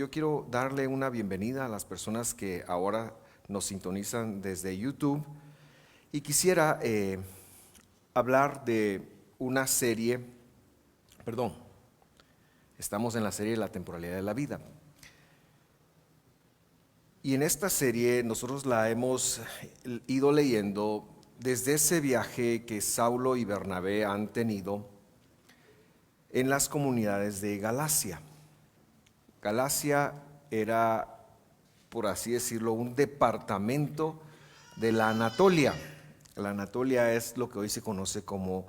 yo quiero darle una bienvenida a las personas que ahora nos sintonizan desde YouTube y quisiera hablar de una serie, estamos en la serie de la temporalidad de la vida. Y en esta serie nosotros la hemos ido leyendo desde ese viaje que Saulo y Bernabé han tenido en las comunidades de Galacia. Galacia era, por así decirlo, un departamento de la Anatolia. La Anatolia es lo que hoy se conoce como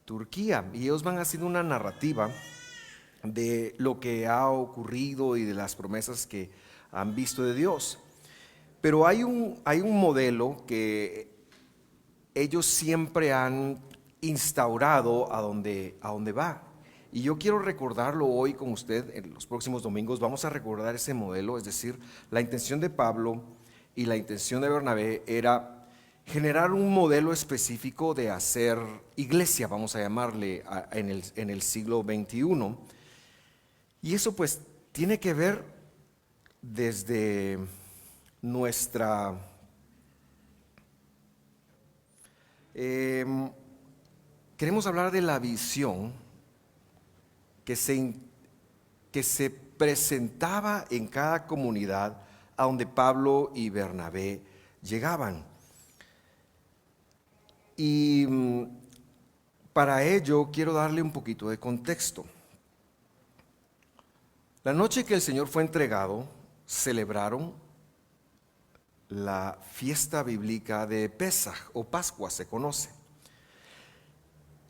Turquía. Y ellos van haciendo una narrativa de lo que ha ocurrido y de las promesas que han visto de Dios. Pero hay un modelo que ellos siempre han instaurado a donde va. Y yo quiero recordarlo hoy con usted. En los próximos domingos vamos a recordar ese modelo. Es decir, la intención de Pablo y la intención de Bernabé era generar un modelo específico de hacer iglesia, vamos a llamarle, en el siglo XXI. Y eso pues tiene que ver desde nuestra queremos hablar de la visión que se presentaba en cada comunidad a donde Pablo y Bernabé llegaban. Y para ello quiero darle un poquito de contexto. La noche que el Señor fue entregado, celebraron la fiesta bíblica de Pesaj o Pascua, se conoce.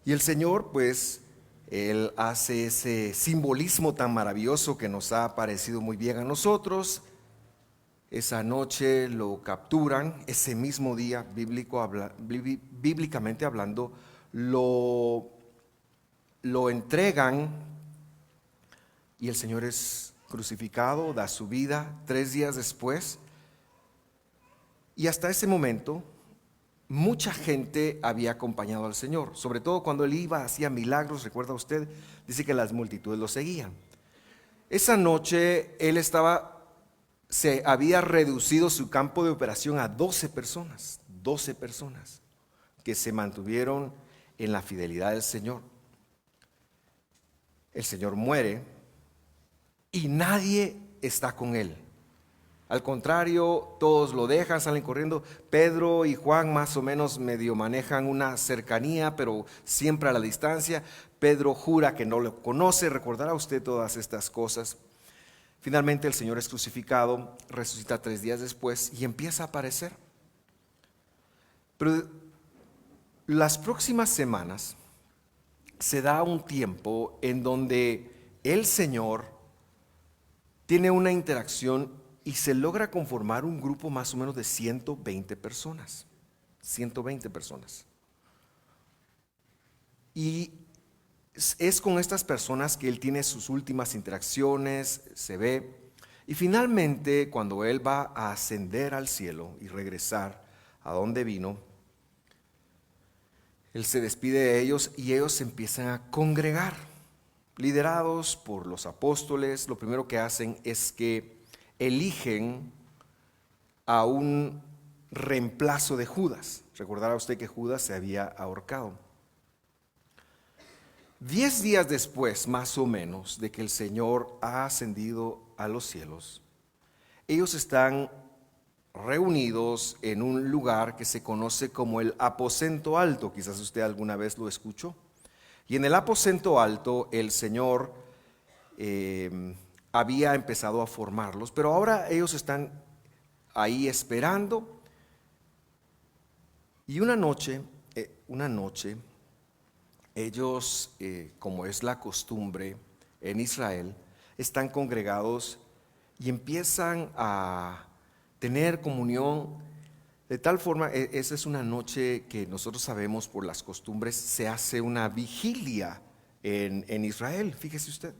Y el Señor, pues, Él hace ese simbolismo tan maravilloso que nos ha parecido muy bien a nosotros. Esa noche lo capturan, ese mismo día, bíblicamente hablando, lo entregan y el Señor es crucificado, da su vida 3 días después. Y hasta ese momento, mucha gente había acompañado al Señor, sobre todo cuando Él iba, hacía milagros, recuerda usted, dice que las multitudes lo seguían. Esa noche Él se había reducido su campo de operación a 12 personas que se mantuvieron en la fidelidad del Señor. El Señor muere y nadie está con Él. Al contrario, todos lo dejan, salen corriendo. Pedro y Juan más o menos medio manejan una cercanía, pero siempre a la distancia. Pedro jura que no lo conoce, recordará usted todas estas cosas. Finalmente el Señor es crucificado, resucita 3 días después y empieza a aparecer. Pero las próximas semanas se da un tiempo en donde el Señor tiene una interacción y se logra conformar un grupo más o menos de 120 personas. 120 personas. Y es con estas personas que Él tiene sus últimas interacciones, se ve. Y finalmente, cuando Él va a ascender al cielo y regresar a donde vino, Él se despide de ellos y ellos se empiezan a congregar. Liderados por los apóstoles, lo primero que hacen es que eligen a un reemplazo de Judas. Recordará usted que Judas se había ahorcado. 10 días después, más o menos, de que el Señor ha ascendido a los cielos, ellos están reunidos en un lugar que se conoce como el aposento alto. Quizás usted alguna vez lo escuchó. Y en el aposento alto el Señor había empezado a formarlos, pero ahora ellos están ahí esperando. Y una noche, ellos, como es la costumbre en Israel, están congregados y empiezan a tener comunión. De tal forma, esa es una noche que nosotros sabemos por las costumbres, se hace una vigilia en Israel, fíjese usted.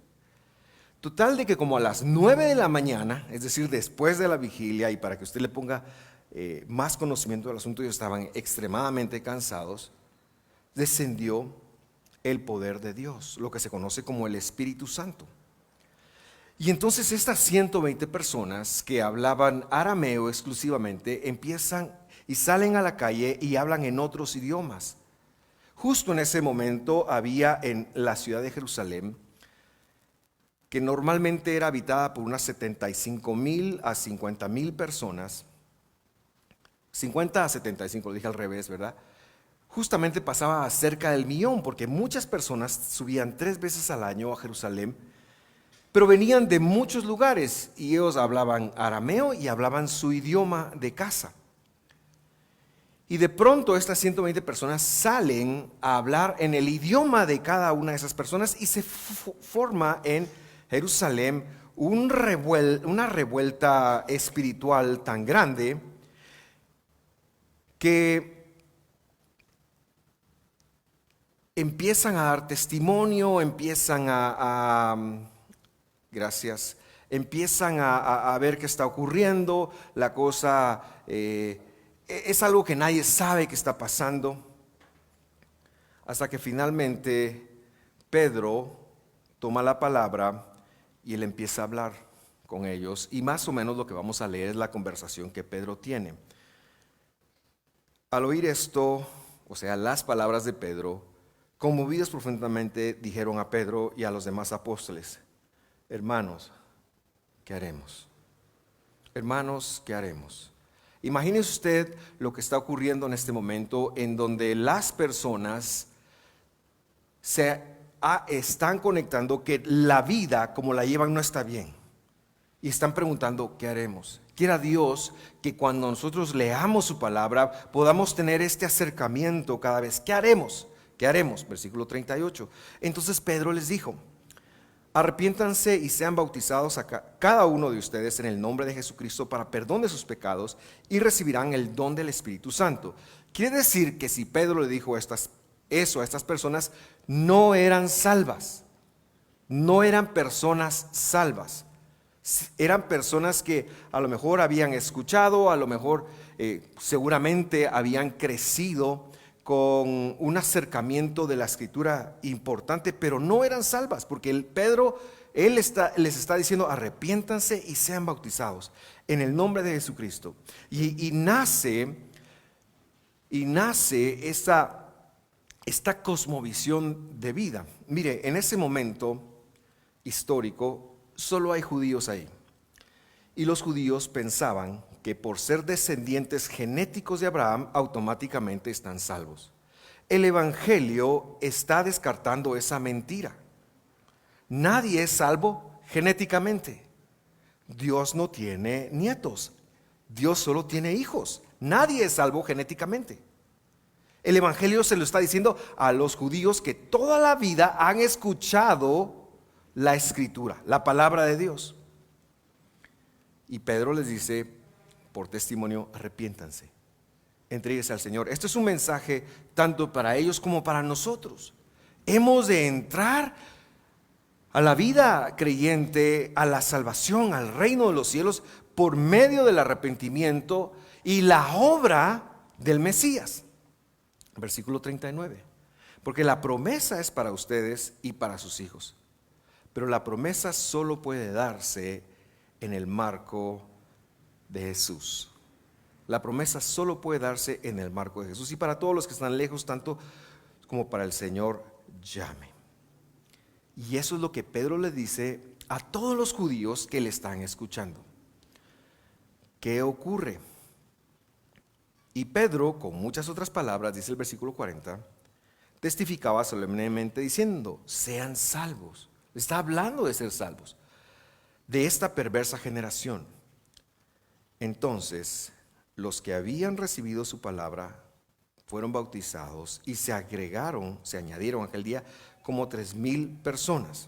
Total de que como a las 9 de la mañana, es decir, después de la vigilia, y para que usted le ponga más conocimiento del asunto, ellos estaban extremadamente cansados, descendió el poder de Dios, lo que se conoce como el Espíritu Santo. Y entonces estas 120 personas que hablaban arameo exclusivamente empiezan y salen a la calle y hablan en otros idiomas. Justo en ese momento había en la ciudad de Jerusalén, que normalmente era habitada por unas 75,000 a 50,000 personas, 50 a 75, lo dije al revés, ¿verdad? Justamente pasaba cerca del 1,000,000, porque muchas personas subían 3 veces al año a Jerusalén, pero venían de muchos lugares y ellos hablaban arameo y hablaban su idioma de casa. Y de pronto estas 120 personas salen a hablar en el idioma de cada una de esas personas y se forma en Jerusalén una revuelta espiritual tan grande que empiezan a dar testimonio, empiezan empiezan a ver qué está ocurriendo, la cosa es algo que nadie sabe que está pasando, hasta que finalmente Pedro toma la palabra y él empieza a hablar con ellos, y más o menos lo que vamos a leer es la conversación que Pedro tiene. Al oír esto, o sea, las palabras de Pedro, conmovidos profundamente, dijeron a Pedro y a los demás apóstoles: hermanos, ¿qué haremos? Hermanos, ¿qué haremos? Imagínese usted lo que está ocurriendo en este momento, en donde las personas están conectando que la vida como la llevan no está bien. Y están preguntando, ¿qué haremos? Quiera Dios que cuando nosotros leamos su palabra podamos tener este acercamiento cada vez. ¿Qué haremos? ¿Qué haremos? Versículo 38. Entonces Pedro les dijo: arrepiéntanse y sean bautizados cada uno de ustedes en el nombre de Jesucristo para perdón de sus pecados y recibirán el don del Espíritu Santo. Quiere decir que si Pedro le dijo eso a estas personas, no eran salvas, no eran personas salvas. Eran personas que a lo mejor habían escuchado, a lo mejor seguramente habían crecido con un acercamiento de la Escritura importante, pero no eran salvas, porque Pedro les está diciendo: arrepiéntanse y sean bautizados en el nombre de Jesucristo. Y nace esta cosmovisión de vida. Mire, en ese momento histórico solo hay judíos ahí, y los judíos pensaban que por ser descendientes genéticos de Abraham automáticamente están salvos. El Evangelio está descartando esa mentira. Nadie es salvo genéticamente. Dios no tiene nietos, Dios solo tiene hijos. Nadie es salvo genéticamente. El Evangelio se lo está diciendo a los judíos que toda la vida han escuchado la Escritura, la palabra de Dios. Y Pedro les dice, por testimonio: arrepiéntanse, entréguense al Señor. Esto es un mensaje tanto para ellos como para nosotros. Hemos de entrar a la vida creyente, a la salvación, al reino de los cielos, por medio del arrepentimiento y la obra del Mesías. Versículo 39. Porque la promesa es para ustedes y para sus hijos, pero la promesa solo puede darse en el marco de Jesús. La promesa solo puede darse en el marco de Jesús, y para todos los que están lejos, tanto como para el Señor llame. Y eso es lo que Pedro le dice a todos los judíos que le están escuchando. ¿Qué ocurre? Y Pedro, con muchas otras palabras, dice el versículo 40, testificaba solemnemente diciendo: sean salvos. Está hablando de ser salvos de esta perversa generación. Entonces los que habían recibido su palabra fueron bautizados, y se añadieron aquel día como 3,000 personas.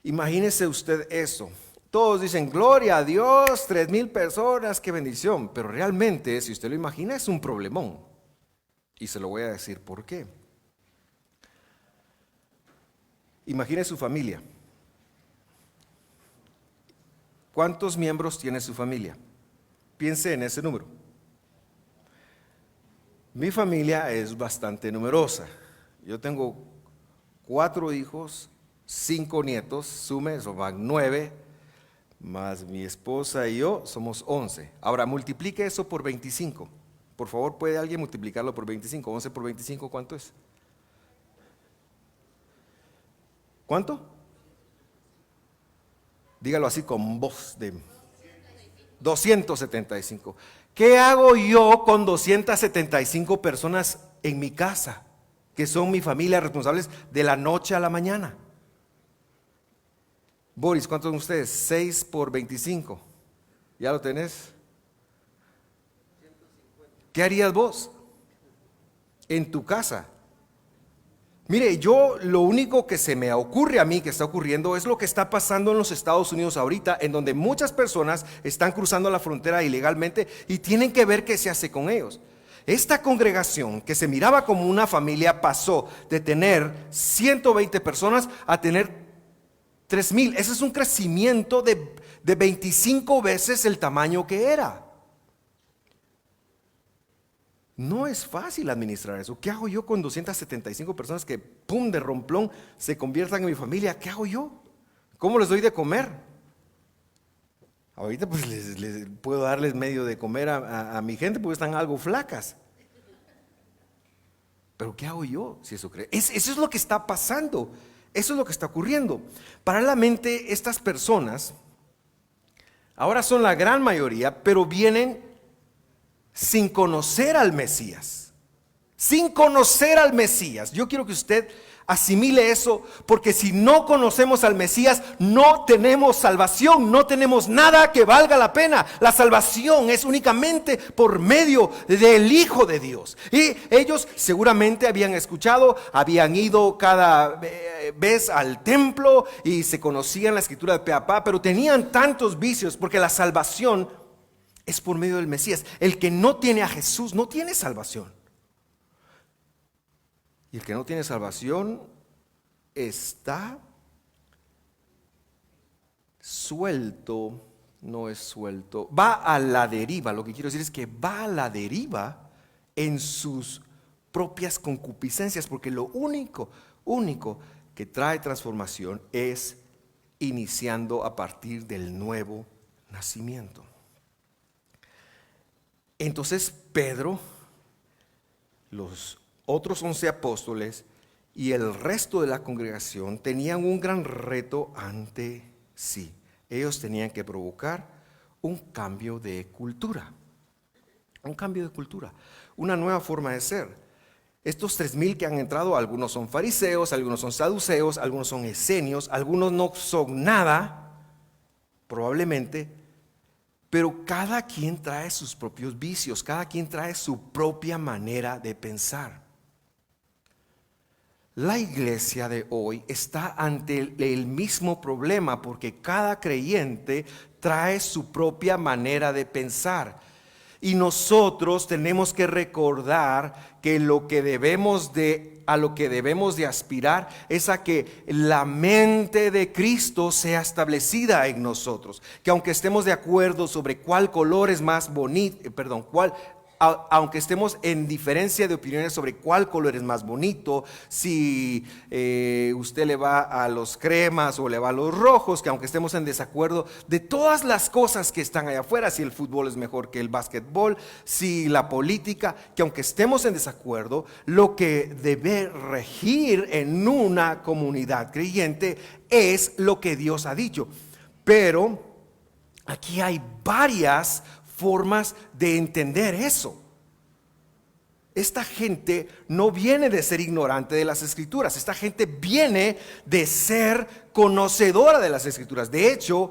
Imagínese usted eso. Todos dicen: gloria a Dios, 3,000 personas, qué bendición. Pero realmente, si usted lo imagina, es un problemón. Y se lo voy a decir por qué. Imagine su familia. ¿Cuántos miembros tiene su familia? Piense en ese número. Mi familia es bastante numerosa. Yo tengo 4 hijos, 5 nietos, sume, eso van 9, más mi esposa y yo, somos 11. Ahora multiplique eso por 25. Por favor, ¿puede alguien multiplicarlo por 25? 11 por 25, ¿cuánto es? ¿Cuánto? Dígalo así con voz de 275. ¿Qué hago yo con 275 personas en mi casa, que son mi familia, responsables de la noche a la mañana? Boris, ¿cuántos son ustedes? 6 por 25. ¿Ya lo tenés? ¿Qué harías vos en tu casa? Mire, yo lo único que se me ocurre a mí que está ocurriendo es lo que está pasando en los Estados Unidos ahorita, en donde muchas personas están cruzando la frontera ilegalmente y tienen que ver qué se hace con ellos. Esta congregación que se miraba como una familia pasó de tener 120 personas a tener 3,000. Ese es un crecimiento de 25 veces el tamaño que era. No es fácil administrar eso. ¿Qué hago yo con 275 personas que, pum, de romplón, se conviertan en mi familia? ¿Qué hago yo? ¿Cómo les doy de comer? Ahorita pues les puedo darles medio de comer a mi gente porque están algo flacas. Pero ¿qué hago yo si eso cree? Eso es lo que está pasando. Eso es lo que está ocurriendo. Paralelamente, estas personas ahora son la gran mayoría, pero vienen sin conocer al Mesías. Sin conocer al Mesías. Yo quiero que usted asimile eso, porque si no conocemos al Mesías, no tenemos salvación, no tenemos nada que valga la pena. La salvación es únicamente por medio del Hijo de Dios. Y ellos seguramente habían escuchado, habían ido cada vez al templo y se conocían la escritura de pe a pa, pero tenían tantos vicios, porque la salvación es por medio del Mesías. El que no tiene a Jesús no tiene salvación. Y el que no tiene salvación está suelto, no es suelto, va a la deriva. Lo que quiero decir es que va a la deriva en sus propias concupiscencias, porque lo único que trae transformación es iniciando a partir del nuevo nacimiento. Entonces Pedro, los otros 11 apóstoles y el resto de la congregación tenían un gran reto ante sí. Ellos tenían que provocar un cambio de cultura. Un cambio de cultura, una nueva forma de ser. Estos 3,000 que han entrado, algunos son fariseos, algunos son saduceos, algunos son esenios, algunos no son nada, probablemente. Pero cada quien trae sus propios vicios, cada quien trae su propia manera de pensar. La iglesia de hoy está ante el mismo problema, porque cada creyente trae su propia manera de pensar. Y nosotros tenemos que recordar que a lo que debemos de aspirar es a que la mente de Cristo sea establecida en nosotros. Que aunque estemos de acuerdo sobre cuál color es más bonito, aunque estemos en diferencia de opiniones sobre cuál color es más bonito, si usted le va a los cremas o le va a los rojos, que aunque estemos en desacuerdo de todas las cosas que están allá afuera, si el fútbol es mejor que el básquetbol, si la política, que aunque estemos en desacuerdo, lo que debe regir en una comunidad creyente es lo que Dios ha dicho. Pero aquí hay varias formas de entender eso. Esta gente no viene de ser ignorante de las Escrituras. Esta gente viene de ser conocedora de las Escrituras. De hecho,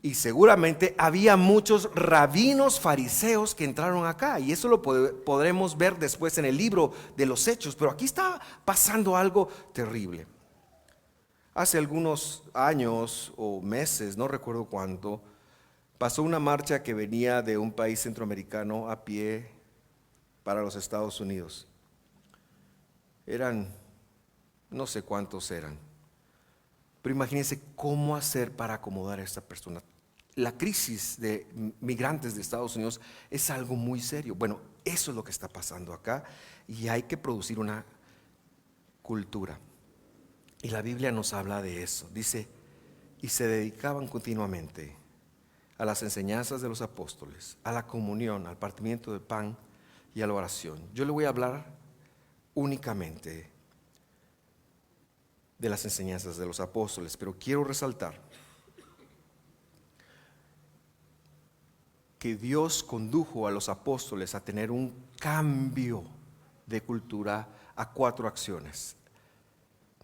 y seguramente había muchos rabinos fariseos que entraron acá, y eso lo podremos ver después en el libro de los Hechos. Pero aquí está pasando algo terrible. Hace algunos años o meses, no recuerdo cuánto, pasó una marcha que venía de un país centroamericano a pie para los Estados Unidos. Eran, no sé cuántos eran, pero imagínense cómo hacer para acomodar a esta persona. La crisis de migrantes de Estados Unidos es algo muy serio. Bueno, eso es lo que está pasando acá y hay que producir una cultura. Y la Biblia nos habla de eso. Dice, y se dedicaban continuamente a las enseñanzas de los apóstoles, a la comunión, al partimiento del pan y a la oración. Yo le voy a hablar únicamente de las enseñanzas de los apóstoles, pero quiero resaltar que Dios condujo a los apóstoles a tener un cambio de cultura a 4 acciones.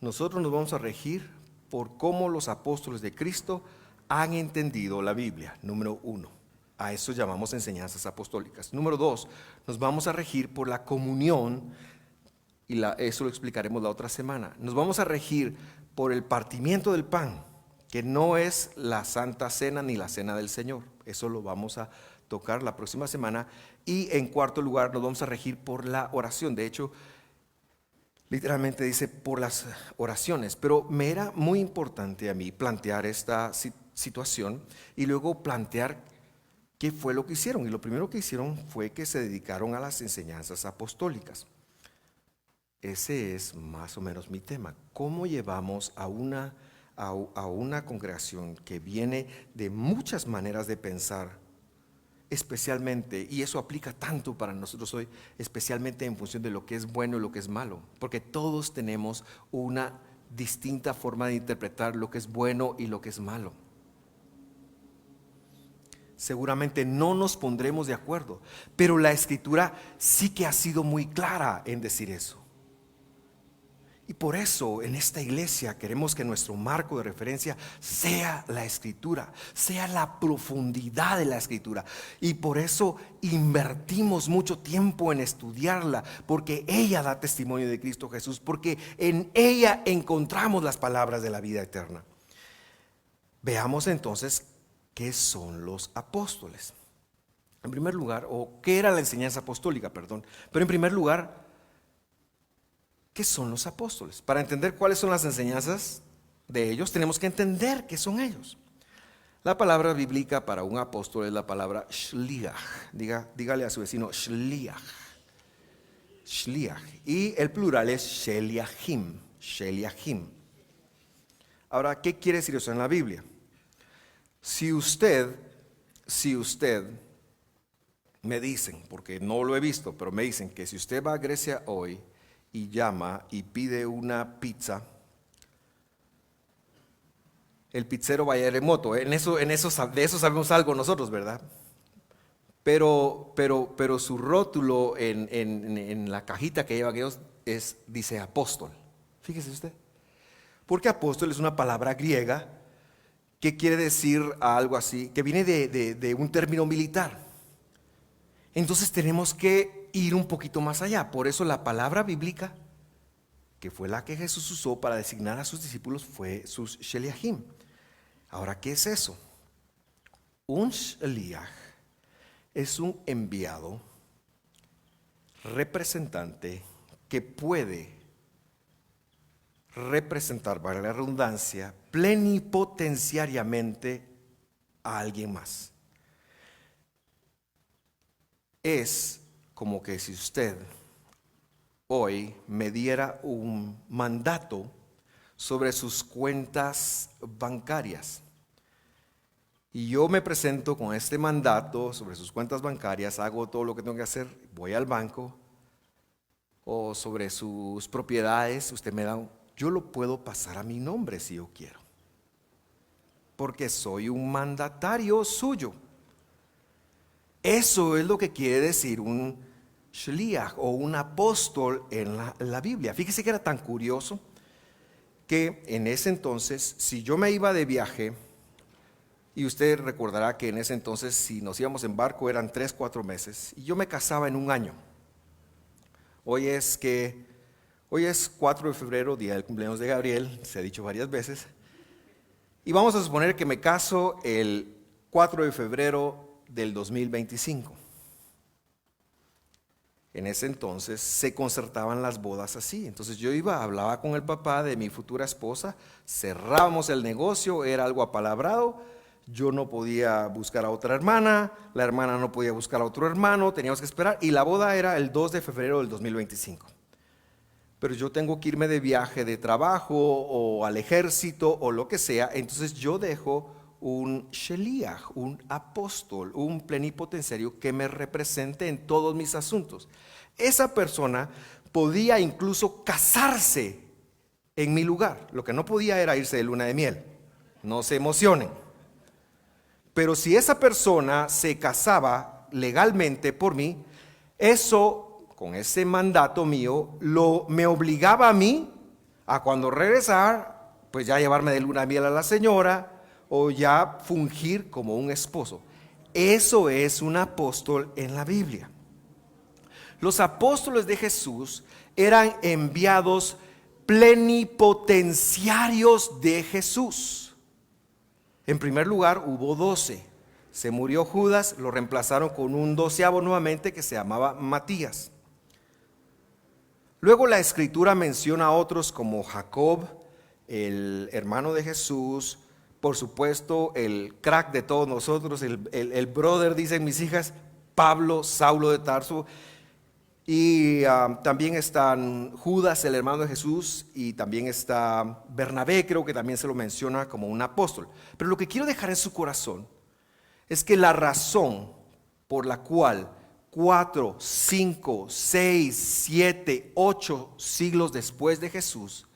Nosotros nos vamos a regir por cómo los apóstoles de Cristo han entendido la Biblia, número 1. A eso llamamos enseñanzas apostólicas. Número 2, nos vamos a regir por la comunión, y eso lo explicaremos la otra semana. Nos vamos a regir por el partimiento del pan, que no es la Santa Cena ni la Cena del Señor. Eso lo vamos a tocar la próxima semana. Y en cuarto lugar, nos vamos a regir por la oración. De hecho, literalmente dice por las oraciones, pero me era muy importante a mí plantear esta situación y luego plantear qué fue lo que hicieron. Y lo primero que hicieron fue que se dedicaron a las enseñanzas apostólicas. Ese es más o menos mi tema. ¿Cómo llevamos a una congregación que viene de muchas maneras de pensar? Especialmente, y eso aplica tanto para nosotros hoy, especialmente en función de lo que es bueno y lo que es malo, porque todos tenemos una distinta forma de interpretar lo que es bueno y lo que es malo. Seguramente no nos pondremos de acuerdo, pero la Escritura sí que ha sido muy clara en decir eso. Y por eso en esta iglesia queremos que nuestro marco de referencia sea la Escritura, sea la profundidad de la Escritura. Y por eso invertimos mucho tiempo en estudiarla, porque ella da testimonio de Cristo Jesús, porque en ella encontramos las palabras de la vida eterna. Veamos entonces qué son los apóstoles. En primer lugar, o qué era la enseñanza apostólica, perdón. Pero en primer lugar, ¿qué son los apóstoles? Para entender cuáles son las enseñanzas de ellos, tenemos que entender qué son ellos. La palabra bíblica para un apóstol es la palabra shliach. Dígale a su vecino shliach. Shliach. Y el plural es sheliachim. Sheliachim. Ahora, ¿qué quiere decir eso en la Biblia? Si usted me dicen, porque no lo he visto, pero me dicen que si usted va a Grecia hoy y llama y pide una pizza, el pizzero va a ir en moto. De eso sabemos algo nosotros, ¿verdad? Pero su rótulo en la cajita que lleva aquellos dice apóstol. Fíjese usted. Porque apóstol es una palabra griega que quiere decir algo así, que viene de un término militar. Entonces tenemos que ir un poquito más allá. Por eso la palabra bíblica, que fue la que Jesús usó para designar a sus discípulos, fue sus sheliachim. Ahora, ¿qué es eso? Un sheliach es un enviado, representante, que puede representar, para la redundancia, plenipotenciariamente a alguien más. Es como que si usted hoy me diera un mandato sobre sus cuentas bancarias y yo me presento con este mandato sobre sus cuentas bancarias, hago todo lo que tengo que hacer, voy al banco, o sobre sus propiedades, usted me da yo lo puedo pasar a mi nombre si yo quiero, porque soy un mandatario suyo. Eso es lo que quiere decir un shliach o un apóstol en la Biblia. Fíjese que era tan curioso que en ese entonces, si yo me iba de viaje, y usted recordará que en ese entonces si nos íbamos en barco eran 3-4 meses, y yo me casaba en un año. Hoy es 4 de febrero, día del cumpleaños de Gabriel, se ha dicho varias veces, y vamos a suponer que me caso el 4 de febrero del 2025. En ese entonces se concertaban las bodas así. Entonces yo hablaba con el papá de mi futura esposa, cerrábamos el negocio, era algo apalabrado, yo no podía buscar a otra hermana, la hermana no podía buscar a otro hermano, teníamos que esperar, y la boda era el 2 de febrero del 2025. pero yo tengo que irme de viaje de trabajo o al ejército o lo que sea, entonces yo dejo un sheliach, un apóstol, un plenipotenciario que me represente en todos mis asuntos. Esa persona podía incluso casarse en mi lugar. Lo que no podía era irse de luna de miel. No se emocionen. Pero si esa persona se casaba legalmente por mí, eso, con ese mandato mío, me obligaba a mí a cuando regresar, pues ya llevarme de luna de miel a la señora o ya fungir como un esposo. Eso es un apóstol en la Biblia. Los apóstoles de Jesús eran enviados plenipotenciarios de Jesús. En primer lugar, hubo 12. Se murió Judas, lo reemplazaron con un 12avo nuevamente que se llamaba Matías. Luego la Escritura menciona a otros como Jacob, el hermano de Jesús, por supuesto el crack de todos nosotros, el brother, dicen mis hijas, Pablo, Saulo de Tarso. Y también están Judas, el hermano de Jesús, y también está Bernabé, creo que también se lo menciona como un apóstol. Pero lo que quiero dejar en su corazón es que la razón por la cual 4, 5, 6, 7, 8 siglos después de Jesús,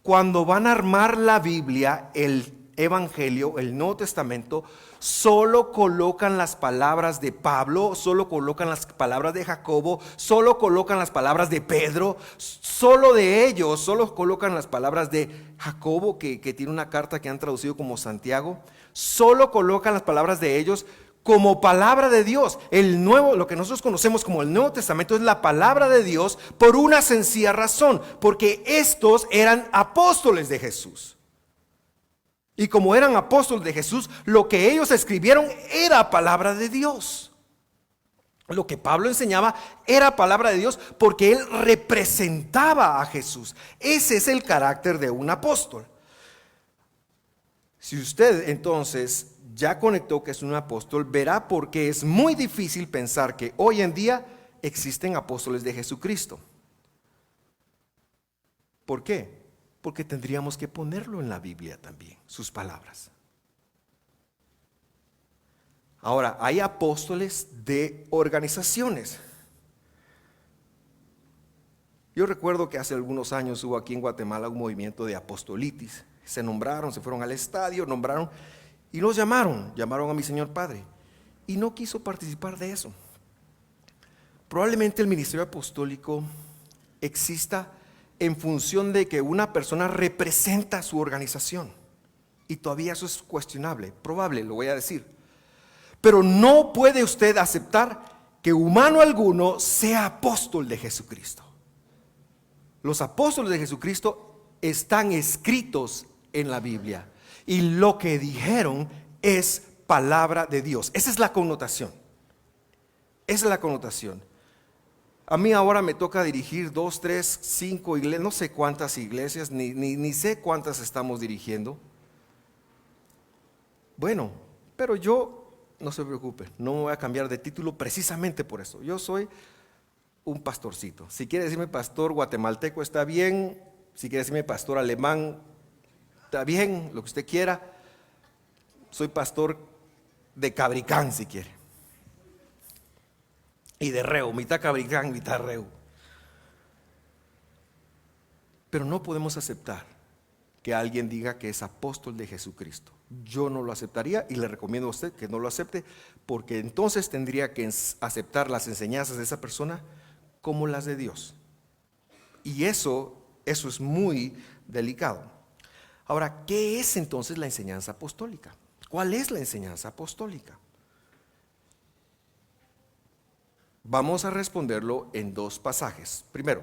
cuando van a armar la Biblia, el Evangelio, el Nuevo Testamento, solo colocan las palabras de Pablo, solo colocan las palabras de Jacobo, solo colocan las palabras de Pedro, solo de ellos, solo colocan las palabras de Jacobo, que tiene una carta que han traducido como Santiago, solo colocan las palabras de ellos como palabra de Dios. El nuevo, lo que nosotros conocemos como el Nuevo Testamento, es la palabra de Dios por una sencilla razón, porque estos eran apóstoles de Jesús. Y como eran apóstoles de Jesús, lo que ellos escribieron era palabra de Dios. Lo que Pablo enseñaba era palabra de Dios porque él representaba a Jesús. Ese es el carácter de un apóstol. Si usted entonces ya conectó que es un apóstol, verá por qué es muy difícil pensar que hoy en día existen apóstoles de Jesucristo. ¿Por qué? Porque tendríamos que ponerlo en la Biblia también, sus palabras. Ahora, hay apóstoles de organizaciones. Yo recuerdo que hace algunos años hubo aquí en Guatemala un movimiento de apostolitis. Se nombraron, se fueron al estadio, nombraron y los llamaron a mi señor padre. Y no quiso participar de eso. Probablemente el ministerio apostólico exista en función de que una persona representa su organización. Y todavía eso es cuestionable, probable, lo voy a decir. Pero no puede usted aceptar que humano alguno sea apóstol de Jesucristo. Los apóstoles de Jesucristo están escritos en la Biblia. Y lo que dijeron es palabra de Dios. Esa es la connotación. Esa es la connotación. A mí ahora me toca dirigir 2, 3, 5 iglesias, no sé cuántas iglesias, ni sé cuántas estamos dirigiendo. Bueno, pero yo, no se preocupe, no me voy a cambiar de título precisamente por eso. Yo soy un pastorcito. Si quiere decirme pastor guatemalteco está bien, si quiere decirme pastor alemán está bien, lo que usted quiera. Soy pastor de Cabricán si quiere. Y de Reu, mitad Cabricán, mitad Reu. Pero no podemos aceptar que alguien diga que es apóstol de Jesucristo. Yo no lo aceptaría y le recomiendo a usted que no lo acepte, porque entonces tendría que aceptar las enseñanzas de esa persona como las de Dios. Y eso es muy delicado. Ahora, ¿qué es entonces la enseñanza apostólica? ¿Cuál es la enseñanza apostólica? Vamos a responderlo en 2 pasajes. Primero,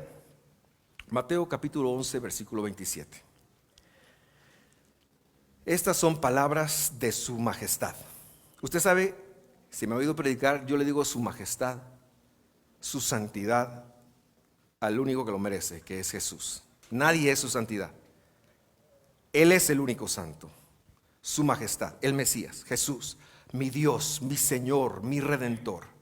Mateo capítulo 11, versículo 27. Estas son palabras de su majestad. Usted sabe, si me ha oído predicar, yo le digo su majestad, su santidad, al único que lo merece, que es Jesús. Nadie es su santidad. Él es el único santo. Su majestad, el Mesías, Jesús, mi Dios, mi Señor, mi Redentor.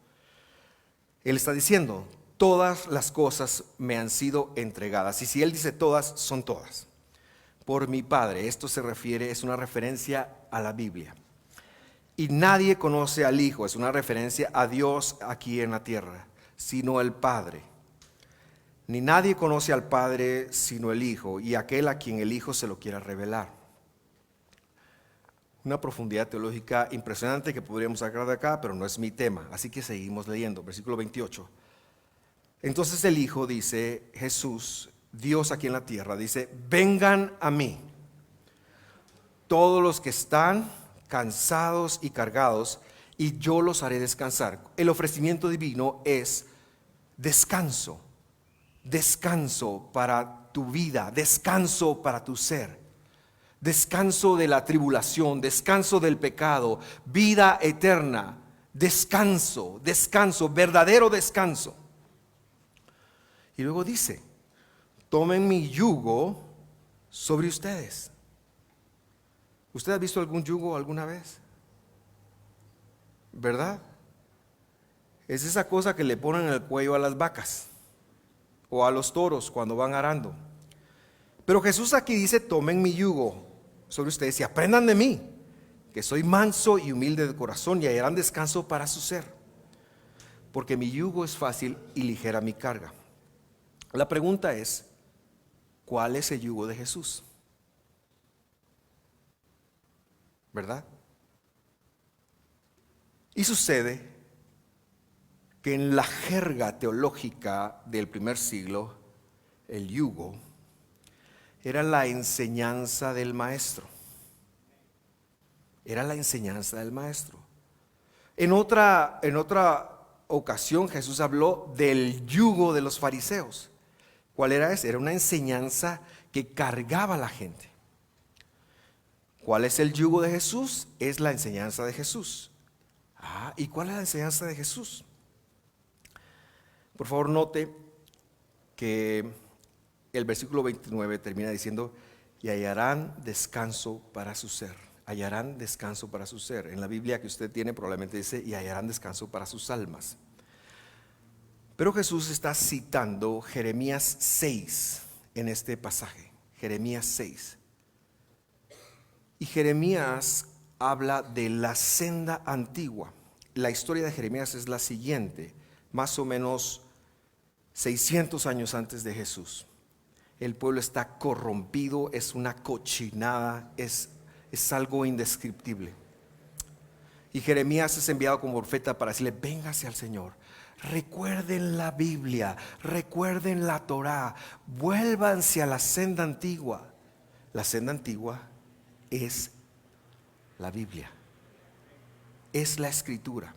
Él está diciendo, todas las cosas me han sido entregadas. Y si Él dice todas, son todas. Por mi Padre. Esto es una referencia a la Biblia. Y nadie conoce al Hijo, es una referencia a Dios aquí en la tierra, sino el Padre. Ni nadie conoce al Padre sino el Hijo, y aquel a quien el Hijo se lo quiera revelar. Una profundidad teológica impresionante que podríamos sacar de acá, pero no es mi tema. Así que seguimos leyendo, versículo 28. Entonces el Hijo dice, Jesús, Dios aquí en la tierra, dice, vengan a mí, todos los que están cansados y cargados, y yo los haré descansar. El ofrecimiento divino es descanso, descanso para tu vida, descanso para tu ser, descanso de la tribulación, descanso del pecado, vida eterna, descanso, descanso, verdadero descanso. Y luego dice, tomen mi yugo sobre ustedes. ¿Usted ha visto algún yugo alguna vez? ¿Verdad? Es esa cosa que le ponen en el cuello a las vacas o a los toros cuando van arando. Pero Jesús aquí dice, tomen mi yugo sobre ustedes y aprendan de mí, que soy manso y humilde de corazón, y hallarán descanso para su ser. Porque mi yugo es fácil y ligera mi carga. La pregunta es, ¿cuál es el yugo de Jesús? ¿Verdad? Y sucede que en la jerga teológica del primer siglo, el yugo era la enseñanza del maestro. Era la enseñanza del maestro. En otra ocasión Jesús habló del yugo de los fariseos. ¿Cuál era ese? Era una enseñanza que cargaba a la gente. ¿Cuál es el yugo de Jesús? Es la enseñanza de Jesús. ¿Y cuál es la enseñanza de Jesús? Por favor, note que el versículo 29 termina diciendo, y hallarán descanso para su ser. Hallarán descanso para su ser. En la Biblia que usted tiene probablemente dice, y hallarán descanso para sus almas. Pero Jesús está citando Jeremías 6 en este pasaje. Jeremías 6. Y Jeremías habla de la senda antigua. La historia de Jeremías es la siguiente, más o menos 600 años antes de Jesús. El pueblo está corrompido, es una cochinada, es algo indescriptible. Y Jeremías es enviado como profeta para decirle, véngase al Señor. Recuerden la Biblia, recuerden la Torá, vuélvanse a la senda antigua. La senda antigua es la Biblia, es la Escritura,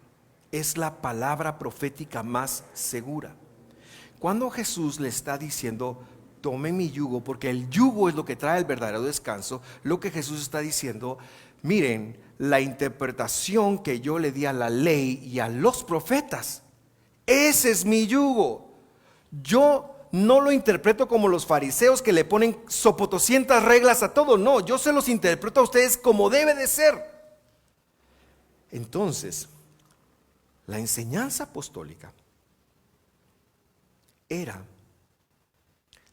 es la palabra profética más segura. Cuando Jesús le está diciendo, tomen mi yugo, porque el yugo es lo que trae el verdadero descanso, lo que Jesús está diciendo, miren, la interpretación que yo le di a la ley y a los profetas, ese es mi yugo. Yo no lo interpreto como los fariseos que le ponen sopotoscientas reglas a todo. No, yo se los interpreto a ustedes como debe de ser. Entonces, la enseñanza apostólica era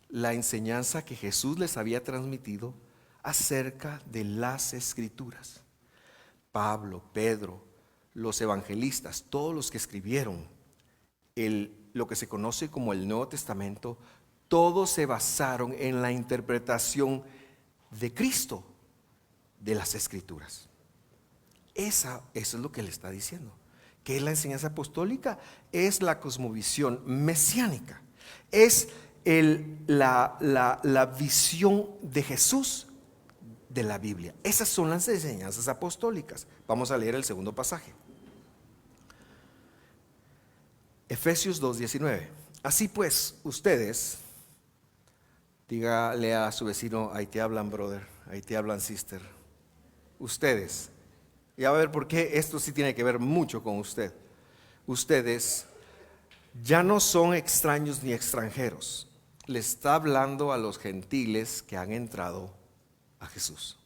la enseñanza que Jesús les había transmitido acerca de las Escrituras. Pablo, Pedro, los evangelistas, todos los que escribieron lo que se conoce como el Nuevo Testamento, todos se basaron en la interpretación de Cristo de las Escrituras. Eso es lo que le está diciendo. ¿Qué es la enseñanza apostólica? Es la cosmovisión mesiánica. Es la visión de Jesús de la Biblia. Esas son las enseñanzas apostólicas. Vamos a leer el segundo pasaje. Efesios 2:19. Así pues, ustedes, dígale a su vecino, ahí te hablan brother, ahí te hablan sister. Ustedes, y a ver por qué esto sí tiene que ver mucho con usted. Ustedes ya no son extraños ni extranjeros. Le está hablando a los gentiles que han entrado a Jesús.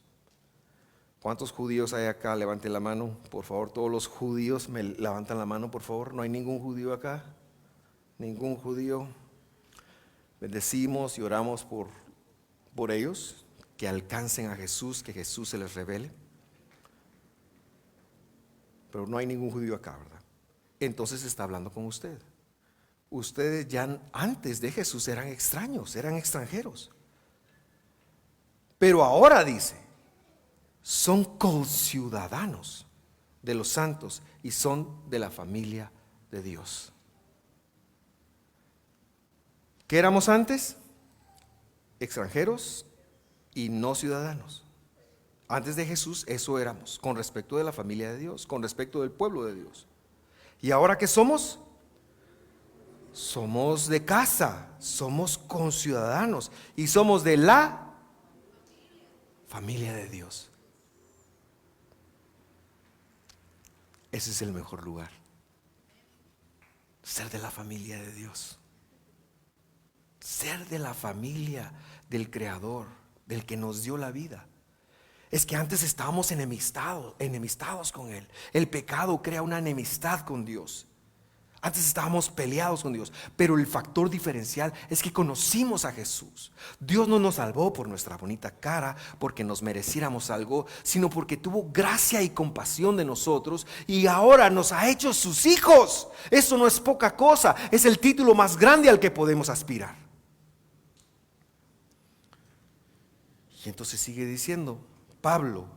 ¿Cuántos judíos hay acá? Levanten la mano, por favor. Todos los judíos me levantan la mano, por favor. ¿No hay ningún judío acá? ningún judío. Bendecimos y oramos por ellos, que alcancen a Jesús, que Jesús se les revele. Pero no hay ningún judío acá, ¿verdad? Entonces está hablando con usted. Ustedes ya antes de Jesús eran extraños, eran extranjeros. Pero ahora dice, son conciudadanos de los santos y son de la familia de Dios. ¿Qué éramos antes? Extranjeros y no ciudadanos. Antes de Jesús eso éramos, con respecto de la familia de Dios, con respecto del pueblo de Dios. ¿Y ahora qué somos? Somos de casa, somos conciudadanos y somos de la familia de Dios. Ese es el mejor lugar, ser de la familia de Dios, ser de la familia del Creador, del que nos dio la vida. Es que antes estábamos enemistados con Él. El pecado crea una enemistad con Dios. Antes estábamos peleados con Dios, pero el factor diferencial es que conocimos a Jesús. Dios no nos salvó por nuestra bonita cara, porque nos mereciéramos algo, sino porque tuvo gracia y compasión de nosotros y ahora nos ha hecho sus hijos. Eso no es poca cosa, es el título más grande al que podemos aspirar. Y entonces sigue diciendo Pablo,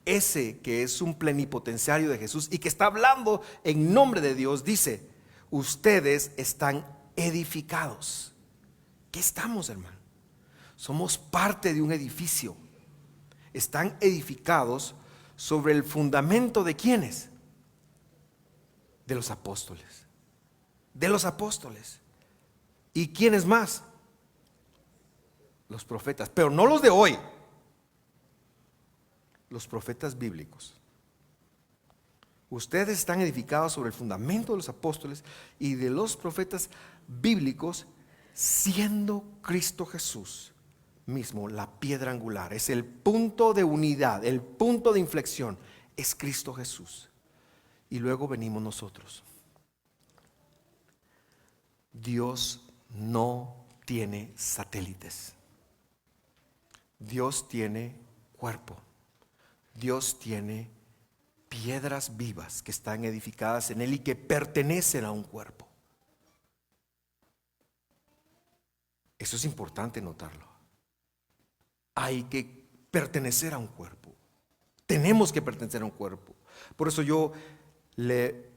ese que es un plenipotenciario de Jesús y que está hablando en nombre de Dios, dice: ustedes están edificados. ¿Qué estamos, hermano? Somos parte de un edificio. Están edificados sobre el fundamento de ¿quiénes? De los apóstoles. De los apóstoles. ¿Y quiénes más? Los profetas, pero no los de hoy. Los profetas bíblicos. Ustedes están edificados sobre el fundamento de los apóstoles y de los profetas bíblicos, siendo Cristo Jesús mismo la piedra angular. Es el punto de unidad, el punto de inflexión, es Cristo Jesús. Y luego venimos nosotros. Dios no tiene satélites. Dios tiene cuerpo. Dios tiene piedras vivas que están edificadas en Él y que pertenecen a un cuerpo. Eso es importante notarlo. Hay que pertenecer a un cuerpo. Tenemos que pertenecer a un cuerpo. Por eso yo le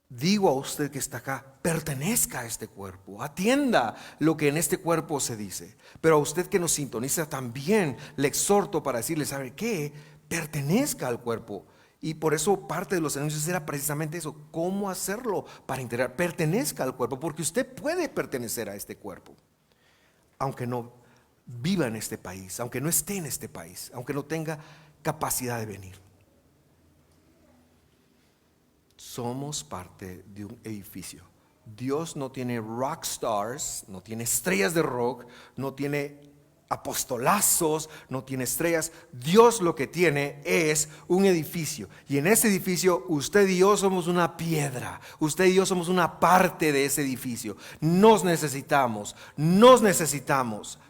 digo a usted que está acá, pertenezca a este cuerpo, atienda lo que en este cuerpo se dice. Pero a usted que nos sintoniza también le exhorto para decirle, ¿sabe qué? Pertenezca al cuerpo. Y por eso parte de los anuncios era precisamente eso, cómo hacerlo para integrar, pertenezca al cuerpo, porque usted puede pertenecer a este cuerpo, aunque no viva en este país, aunque no esté en este país, aunque no tenga capacidad de venir. Somos parte de un edificio. Dios no tiene rock stars, no tiene estrellas de rock, no tiene apostolazos, no tiene estrellas. Dios lo que tiene es un edificio, y en ese edificio usted y yo somos una piedra. Usted y yo somos una parte de ese edificio. Nos necesitamos,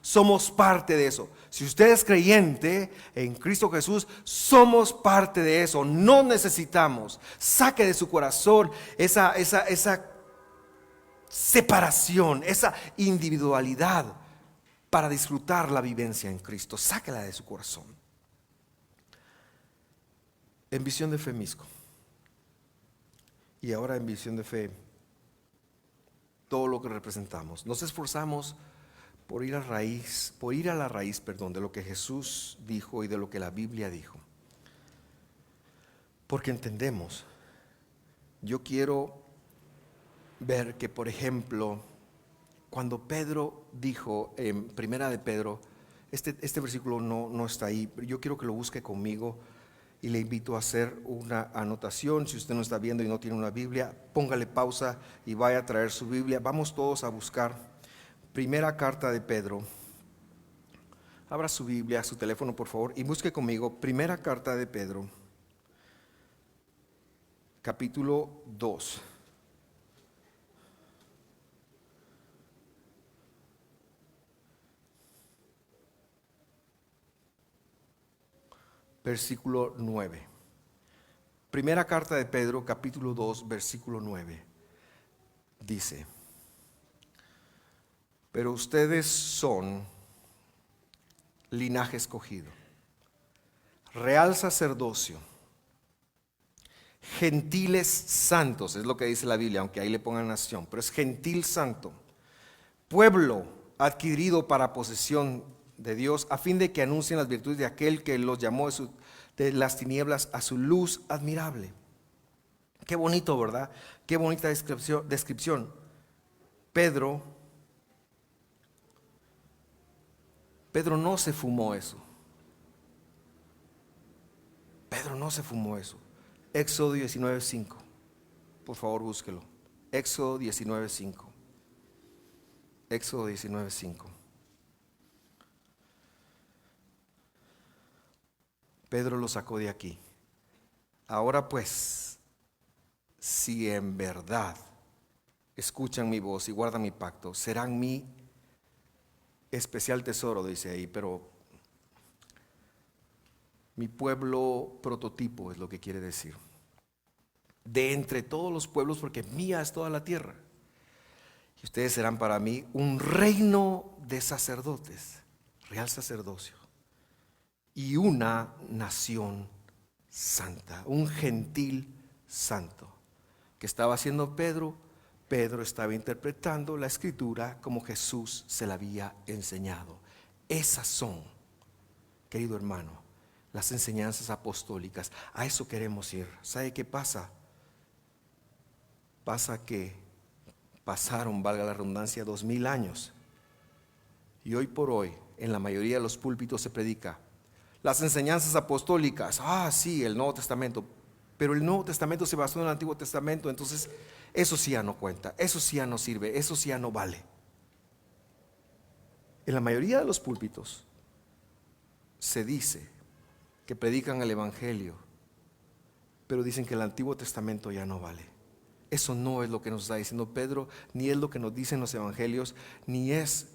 somos parte de eso. Si usted es creyente en Cristo Jesús, somos parte de eso. No necesitamos. Saque de su corazón esa separación, esa individualidad, para disfrutar la vivencia en Cristo. Sáquela de su corazón. En Visión de Fe Misco, y ahora en Visión de Fe, todo lo que representamos, nos esforzamos por ir a la raíz de lo que Jesús dijo y de lo que la Biblia dijo. Porque entendemos, yo quiero ver que, por ejemplo, cuando Pedro dijo en Primera de Pedro, este versículo no está ahí, pero yo quiero que lo busque conmigo y le invito a hacer una anotación. Si usted no está viendo y no tiene una Biblia, póngale pausa y vaya a traer su Biblia. Vamos todos a buscar Primera carta de Pedro. Abra su Biblia, su teléfono, por favor, y busque conmigo Primera carta de Pedro, capítulo 2. versículo 9. Primera carta de Pedro, capítulo 2, versículo 9. Dice: pero ustedes son linaje escogido, real sacerdocio, gentiles santos, es lo que dice la Biblia, aunque ahí le pongan nación, pero es gentil santo, pueblo adquirido para posesión de Dios, a fin de que anuncien las virtudes de aquel que los llamó de las tinieblas a su luz admirable. Qué bonito, ¿verdad? Qué bonita descripción. Pedro no se fumó eso. Pedro no se fumó eso. Éxodo 19:5. Por favor, búsquelo. Éxodo 19:5. Éxodo 19:5. Pedro lo sacó de aquí. Ahora pues, si en verdad escuchan mi voz y guardan mi pacto, serán mi especial tesoro, dice ahí, pero mi pueblo prototipo es lo que quiere decir. De entre todos los pueblos, porque mía es toda la tierra. Y ustedes serán para mí un reino de sacerdotes, real sacerdocio, y una nación santa, un gentil santo. ¿Qué estaba haciendo Pedro? Pedro estaba interpretando la escritura como Jesús se la había enseñado. Esas son, querido hermano, las enseñanzas apostólicas. A eso queremos ir. ¿Sabe qué pasa? Pasa que pasaron, valga la redundancia, 2000 años. Y hoy por hoy, en la mayoría de los púlpitos se predica las enseñanzas apostólicas. Sí, el Nuevo Testamento. Pero el Nuevo Testamento se basó en el Antiguo Testamento, entonces eso sí ya no cuenta, eso sí ya no sirve, eso sí ya no vale. En la mayoría de los púlpitos se dice que predican el Evangelio, pero dicen que el Antiguo Testamento ya no vale. Eso no es lo que nos está diciendo Pedro, ni es lo que nos dicen los Evangelios, ni es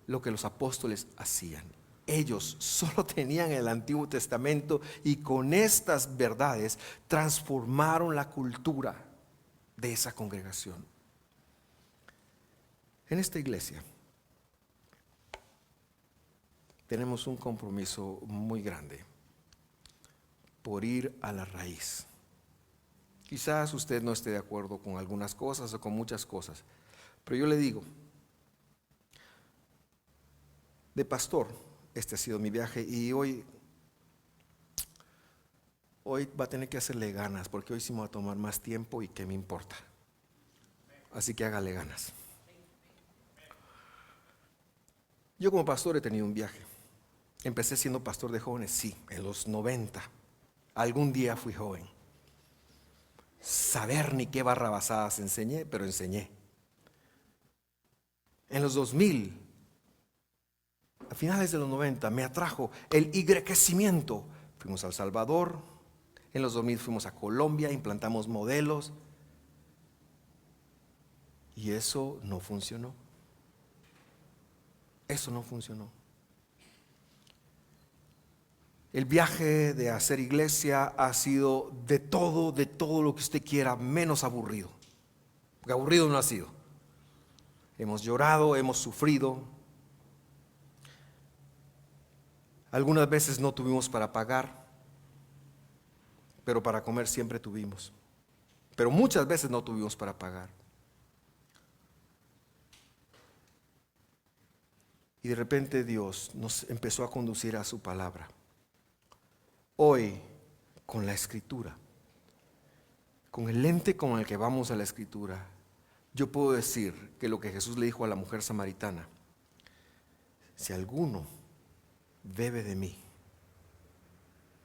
lo que los apóstoles hacían. Ellos solo tenían el Antiguo Testamento y con estas verdades transformaron la cultura de esa congregación. En esta iglesia tenemos un compromiso muy grande por ir a la raíz. Quizás usted no esté de acuerdo con algunas cosas o con muchas cosas, pero yo le digo, de pastor, este ha sido mi viaje y hoy va a tener que hacerle ganas, porque hoy sí me va a tomar más tiempo y qué me importa. Así que hágale ganas. Yo como pastor he tenido un viaje. Empecé siendo pastor de jóvenes, sí, en los 90. Algún día fui joven. Saber ni qué barrabasadas enseñé, pero enseñé. En los 2000, a finales de los 90, me atrajo el crecimiento. Fuimos a El Salvador, en los 2000 fuimos a Colombia, implantamos modelos. Y eso no funcionó. Eso no funcionó. El viaje de hacer iglesia ha sido de todo lo que usted quiera, menos aburrido. Porque aburrido no ha sido. Hemos llorado, hemos sufrido. Algunas veces no tuvimos para pagar, pero para comer siempre tuvimos. Pero muchas veces no tuvimos para pagar. Y de repente Dios nos empezó a conducir a su palabra. Hoy, con la escritura, con el lente con el que vamos a la escritura, yo puedo decir que lo que Jesús le dijo a la mujer samaritana: si alguno bebe de mí,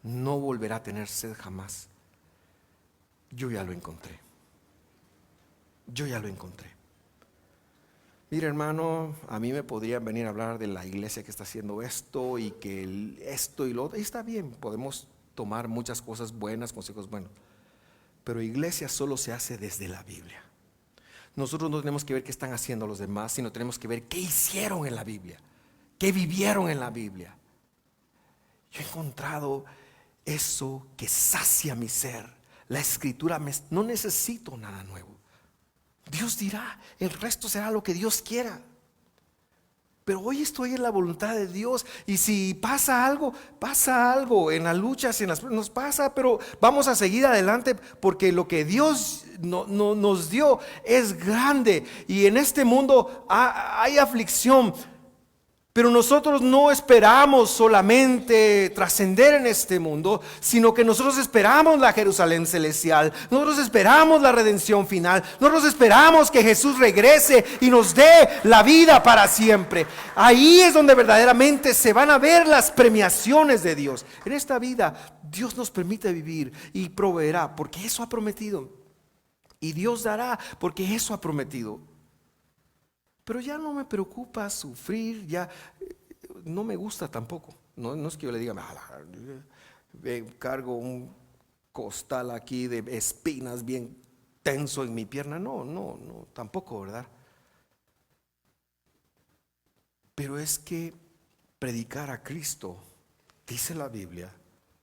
no volverá a tener sed jamás. Yo ya lo encontré. Yo ya lo encontré. Mira, hermano, a mí me podrían venir a hablar de la iglesia que está haciendo esto y que esto y lo otro. Y está bien, podemos tomar muchas cosas buenas, consejos buenos. Pero iglesia solo se hace desde la Biblia. Nosotros no tenemos que ver qué están haciendo los demás, sino tenemos que ver qué hicieron en la Biblia, qué vivieron en la Biblia. Yo he encontrado eso que sacia mi ser. La escritura, no necesito nada nuevo. Dios dirá, el resto será lo que Dios quiera. Pero hoy estoy en la voluntad de Dios. Y si pasa algo en las luchas, nos pasa, pero vamos a seguir adelante, porque lo que Dios nos dio es grande. Y en este mundo hay aflicción, pero nosotros no esperamos solamente trascender en este mundo, sino que nosotros esperamos la Jerusalén celestial. Nosotros esperamos la redención final. Nosotros esperamos que Jesús regrese y nos dé la vida para siempre. Ahí es donde verdaderamente se van a ver las premiaciones de Dios. En esta vida Dios nos permite vivir y proveerá, porque eso ha prometido. Y Dios dará, porque eso ha prometido. Pero ya no me preocupa sufrir, ya no me gusta tampoco. No es que yo le diga, cargo un costal aquí de espinas bien tenso en mi pierna. No, tampoco, ¿verdad? Pero es que predicar a Cristo, dice la Biblia,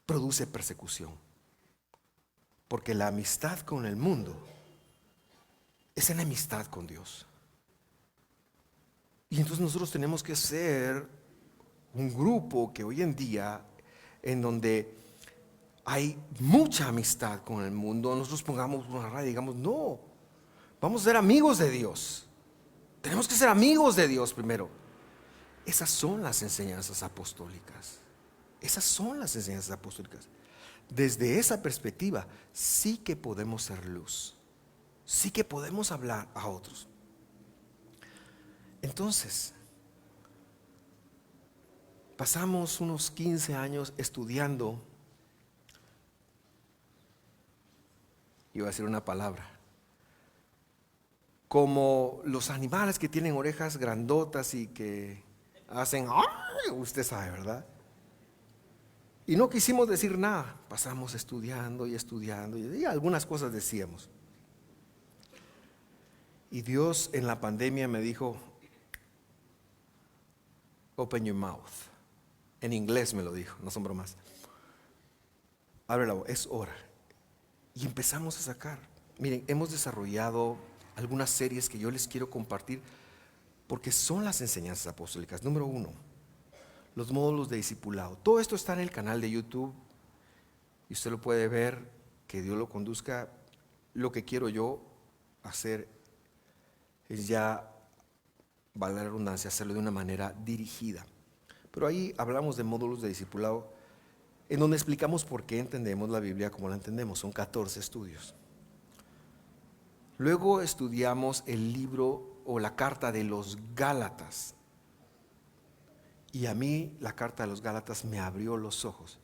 produce persecución. Porque la amistad con el mundo es enemistad con Dios. Y entonces nosotros tenemos que ser un grupo que hoy en día, en donde hay mucha amistad con el mundo, nosotros pongamos una radio y digamos, no, vamos a ser amigos de Dios. Tenemos que ser amigos de Dios primero. Esas son las enseñanzas apostólicas. Esas son las enseñanzas apostólicas. Desde esa perspectiva, sí que podemos ser luz. Sí que podemos hablar a otros. Entonces, pasamos unos 15 años estudiando, iba a decir una palabra, como los animales que tienen orejas grandotas y que hacen, usted sabe, ¿verdad? Y no quisimos decir nada, pasamos estudiando y algunas cosas decíamos. Y Dios en la pandemia me dijo, open your mouth. En inglés me lo dijo, no son bromas. Abre la boca, es hora. Y empezamos a sacar. Miren, hemos desarrollado algunas series que yo les quiero compartir, porque son las enseñanzas apostólicas. Número 1, los módulos de discipulado. Todo esto está en el canal de YouTube y usted lo puede ver, que Dios lo conduzca. Lo que quiero yo hacer es ya, vale la redundancia, hacerlo de una manera dirigida. Pero ahí hablamos de módulos de discipulado, en donde explicamos por qué entendemos la Biblia como la entendemos. Son 14 estudios. Luego estudiamos el libro o la carta de los Gálatas. Y a mí la carta de los Gálatas me abrió los ojos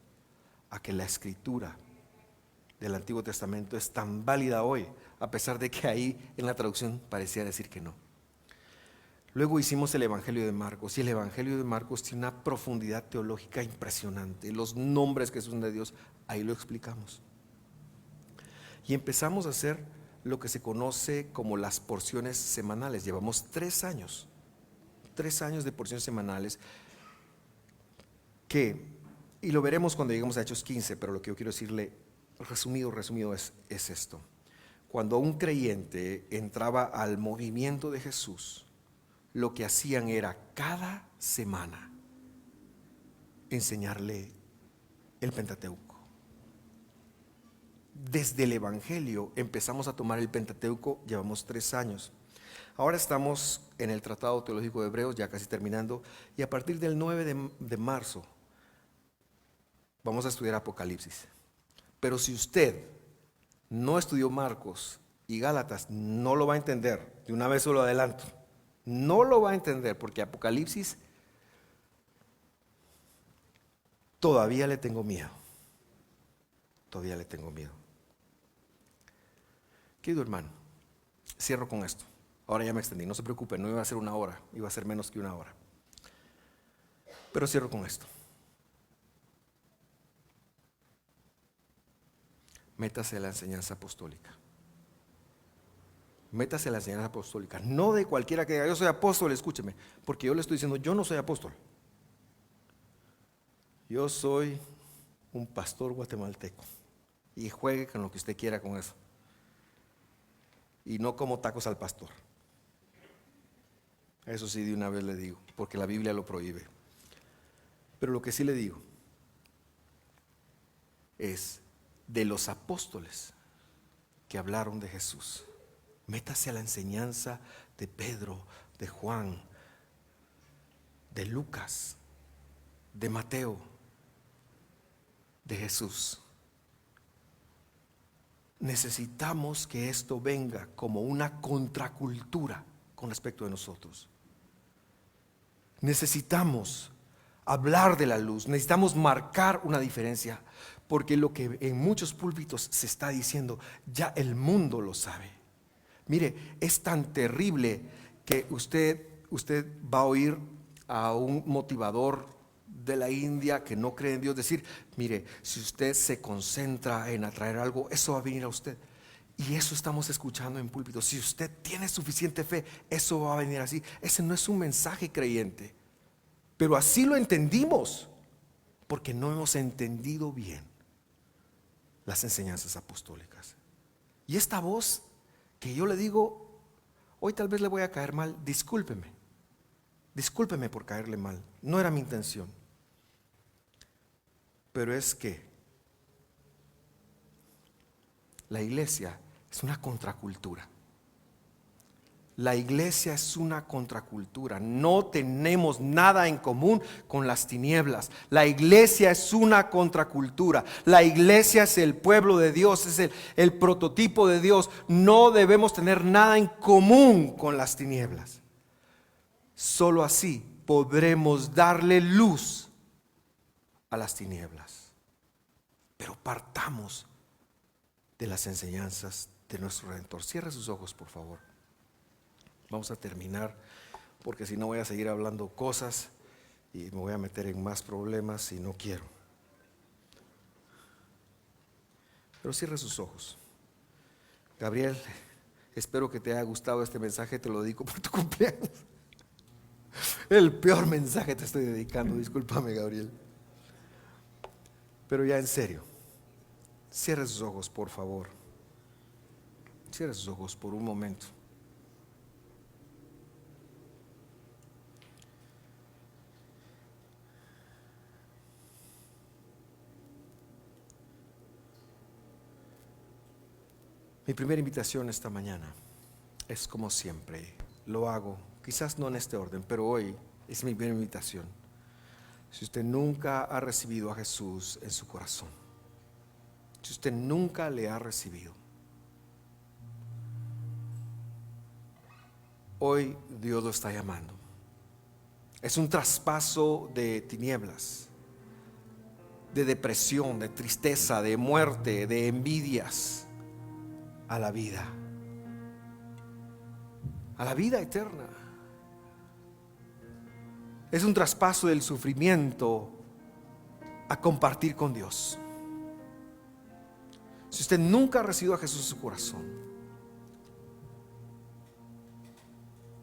a que la escritura del Antiguo Testamento es tan válida hoy, a pesar de que ahí en la traducción parecía decir que no. Luego hicimos el Evangelio de Marcos, y el Evangelio de Marcos tiene una profundidad teológica impresionante. Los nombres que son de Dios, ahí lo explicamos. Y empezamos a hacer lo que se conoce como las porciones semanales. Llevamos 3 años de porciones semanales, y lo veremos cuando lleguemos a Hechos 15, pero lo que yo quiero decirle, resumido es esto. Cuando un creyente entraba al movimiento de Jesús, lo que hacían era cada semana enseñarle el Pentateuco. Desde el Evangelio empezamos a tomar el Pentateuco, llevamos 3 años. Ahora estamos en el Tratado Teológico de Hebreos, ya casi terminando, y a partir del 9 de marzo vamos a estudiar Apocalipsis. Pero si usted no estudió Marcos y Gálatas, no lo va a entender. De una vez se lo adelanto. No lo va a entender, porque Apocalipsis todavía le tengo miedo. Todavía le tengo miedo. Querido hermano, cierro con esto. Ahora ya me extendí, no se preocupe, no iba a ser 1 hora, iba a ser menos que 1 hora. Pero cierro con esto. Métase a la enseñanza apostólica. Métase a la enseñanza apostólica. No de cualquiera que diga, yo soy apóstol, escúcheme. Porque yo le estoy diciendo, yo no soy apóstol. Yo soy un pastor guatemalteco y juegue con lo que usted quiera con eso. Y no como tacos al pastor. Eso sí, de una vez le digo, porque la Biblia lo prohíbe. Pero lo que sí le digo es de los apóstoles que hablaron de Jesús. Métase a la enseñanza de Pedro, de Juan, de Lucas, de Mateo, de Jesús. Necesitamos que esto venga como una contracultura con respecto de nosotros. Necesitamos hablar de la luz, necesitamos marcar una diferencia, porque lo que en muchos púlpitos se está diciendo, ya el mundo lo sabe. Mire, es tan terrible que usted va a oír a un motivador de la India que no cree en Dios decir, mire, si usted se concentra en atraer algo, eso va a venir a usted. Y eso estamos escuchando en púlpito. Si usted tiene suficiente fe, eso va a venir así. Ese no es un mensaje creyente, pero así lo entendimos, porque no hemos entendido bien las enseñanzas apostólicas. Y esta voz que yo le digo, hoy tal vez le voy a caer mal, discúlpeme por caerle mal, no era mi intención. Pero es que la iglesia es una contracultura. La iglesia es una contracultura. No tenemos nada en común con las tinieblas. La iglesia es una contracultura. La iglesia es el pueblo de Dios, es el prototipo de Dios. No debemos tener nada en común con las tinieblas. Solo así podremos darle luz a las tinieblas. Pero partamos de las enseñanzas de nuestro Redentor. Cierre sus ojos, por favor. Vamos a terminar, porque si no voy a seguir hablando cosas y me voy a meter en más problemas y no quiero. Pero cierre sus ojos. Gabriel, espero que te haya gustado este mensaje, te lo dedico por tu cumpleaños. El peor mensaje te estoy dedicando, discúlpame, Gabriel. Pero ya en serio, cierre sus ojos, por favor. Cierre sus ojos por un momento. Mi primera invitación esta mañana es, como siempre, lo hago, quizás no en este orden, pero hoy es mi primera invitación. Si usted nunca ha recibido a Jesús en su corazón, si usted nunca le ha recibido, hoy Dios lo está llamando. Es un traspaso de tinieblas, de depresión, de tristeza, de muerte, de envidias, a la vida eterna. Es un traspaso del sufrimiento a compartir con Dios. Si usted nunca ha recibido a Jesús en su corazón,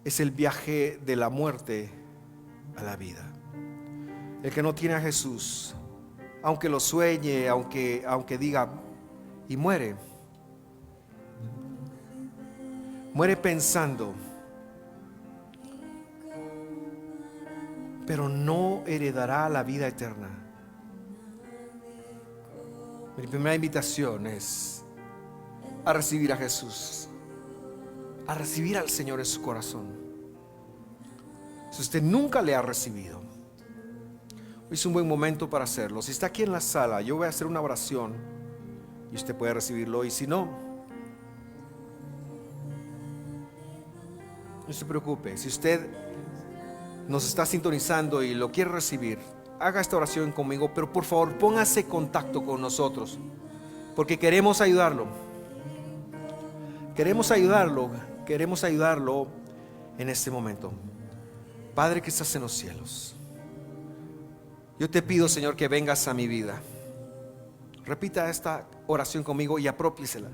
es el viaje de la muerte a la vida. El que no tiene a Jesús, aunque lo sueñe, aunque diga, y muere pensando, pero no heredará la vida eterna. Mi primera invitación es a recibir a Jesús, a recibir al Señor en su corazón. Si usted nunca le ha recibido, hoy es un buen momento para hacerlo. Si está aquí en la sala, yo voy a hacer una oración y usted puede recibirlo. Y si no se preocupe. Si usted nos está sintonizando y lo quiere recibir, haga esta oración conmigo, pero por favor póngase en contacto con nosotros, porque queremos ayudarlo en este momento. Padre que estás en los cielos, yo te pido, Señor, que vengas a mi vida. Repita esta oración conmigo y apropiésela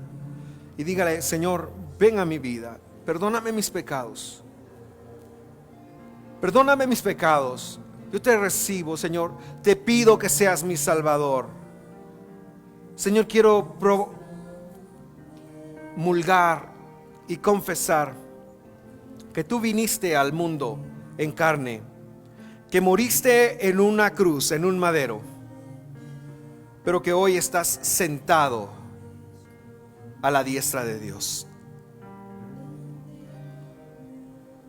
y dígale: Señor, ven a mi vida. Perdóname mis pecados. Yo te recibo, Señor. Te pido que seas mi Salvador. Señor, quiero promulgar y confesar que tú viniste al mundo en carne, que moriste en una cruz, en un madero, pero que hoy estás sentado a la diestra de Dios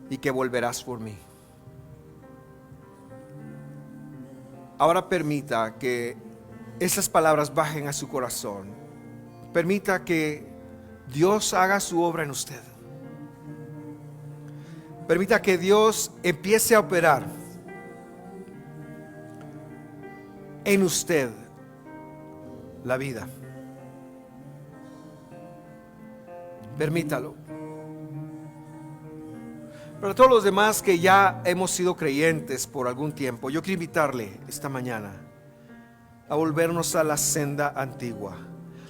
y que volverás por mí. Ahora permita que esas palabras bajen a su corazón. Permita que Dios haga su obra en usted. Permita que Dios empiece a operar en usted la vida. Permítalo. Para todos los demás que ya hemos sido creyentes por algún tiempo, yo quiero invitarle esta mañana a volvernos a la senda antigua.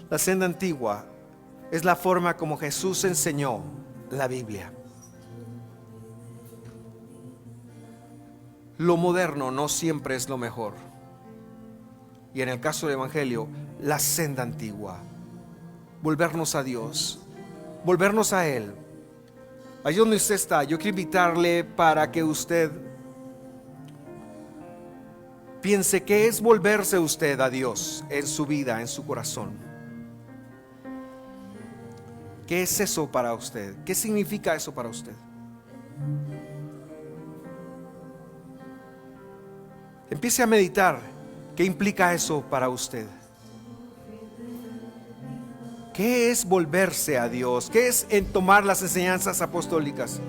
La senda antigua es la forma como Jesús enseñó la Biblia. Lo moderno no siempre es lo mejor. Y en el caso del Evangelio, la senda antigua. Volvernos a Dios, volvernos a Él. Allí donde usted está, yo quiero invitarle para que usted piense qué es volverse usted a Dios en su vida, en su corazón. ¿Qué es eso para usted? ¿Qué significa eso para usted? Empiece a meditar qué implica eso para usted. ¿Qué es volverse a Dios? ¿Qué es en tomar las enseñanzas apostólicas?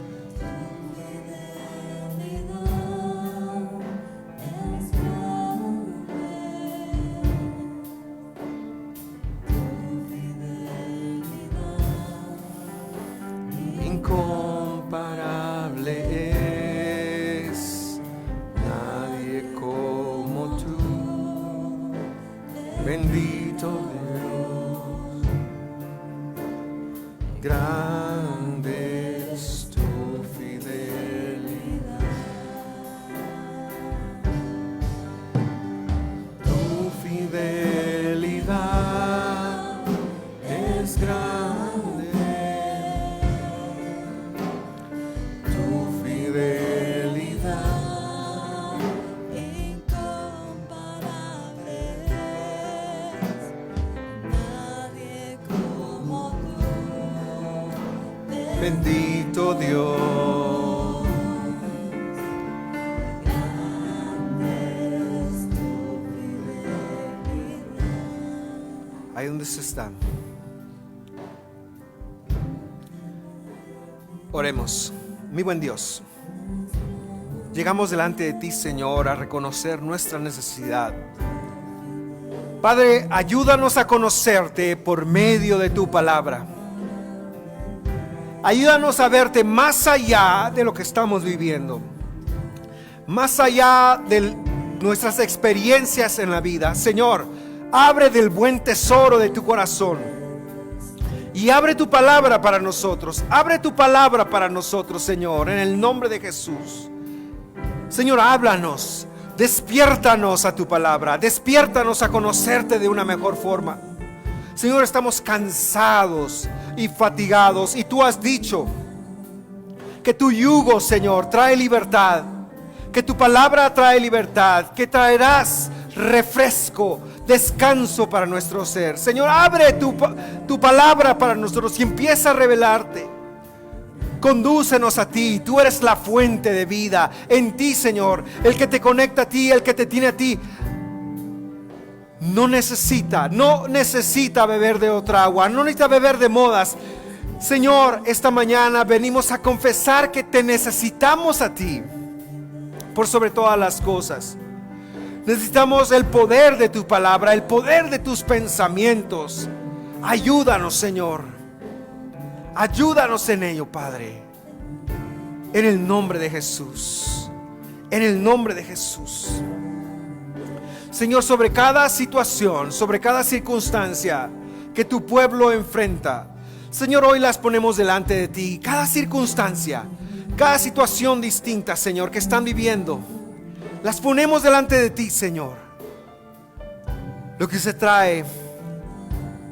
Incomparable es, nadie como tú, bendito Dios. Grande es tu fidelidad. Tu fidelidad es grande. Tu fidelidad incomparable es, nadie como tú. Bendito Dios. Ahí donde se están, oremos. Mi buen Dios, llegamos delante de ti, Señor, a reconocer nuestra necesidad. Padre, ayúdanos a conocerte por medio de tu palabra. Ayúdanos a verte más allá de lo que estamos viviendo, más allá de nuestras experiencias en la vida. Señor, abre del buen tesoro de tu corazón y abre tu palabra para nosotros. Abre tu palabra para nosotros, Señor, en el nombre de Jesús. Señor, háblanos, despiértanos a tu palabra, despiértanos a conocerte de una mejor forma. Señor, estamos cansados y fatigados, y tú has dicho que tu yugo, Señor, trae libertad, que tu palabra trae libertad, que traerás refresco, descanso para nuestro ser. Señor, abre tu palabra para nosotros y empieza a revelarte. Condúcenos a ti, tú eres la fuente de vida. En ti, Señor, el que te conecta a ti, el que te tiene a ti, no necesita beber de otra agua, no necesita beber de modas. Señor, esta mañana venimos a confesar que te necesitamos a ti por sobre todas las cosas. Necesitamos el poder de tu palabra, el poder de tus pensamientos. Ayúdanos, Señor. Ayúdanos en ello, Padre. En el nombre de Jesús. En el nombre de Jesús. Señor, sobre cada situación, sobre cada circunstancia que tu pueblo enfrenta, Señor, hoy las ponemos delante de ti. Cada circunstancia, cada situación distinta, Señor, que están viviendo, Las ponemos delante de ti, Señor. Lo que se trae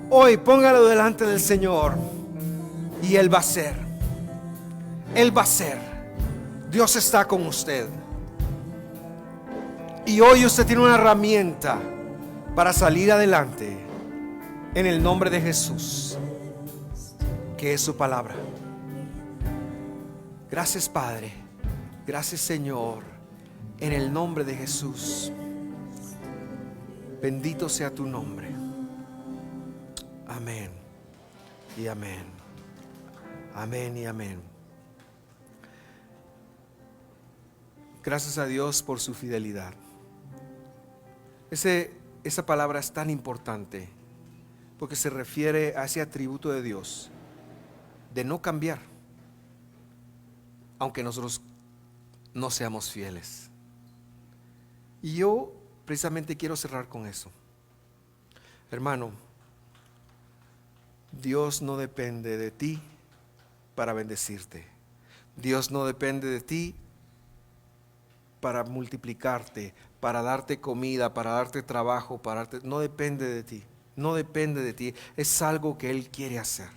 hoy, póngalo delante del Señor y Él va a hacer. Él va a hacer. Dios está con usted. Y hoy usted tiene una herramienta para salir adelante en el nombre de Jesús, que es su palabra. Gracias, Padre. Gracias, Señor, en el nombre de Jesús. Bendito sea tu nombre. Amén y amén. Amén y amén. Gracias a Dios por su fidelidad. Esa palabra es tan importante porque se refiere a ese atributo de Dios de no cambiar, aunque nosotros no seamos fieles. Y yo precisamente quiero cerrar con eso. Hermano, Dios no depende de ti para bendecirte. Dios no depende de ti para multiplicarte, para darte comida, para darte trabajo, no depende de ti. No depende de ti. Es algo que Él quiere hacer.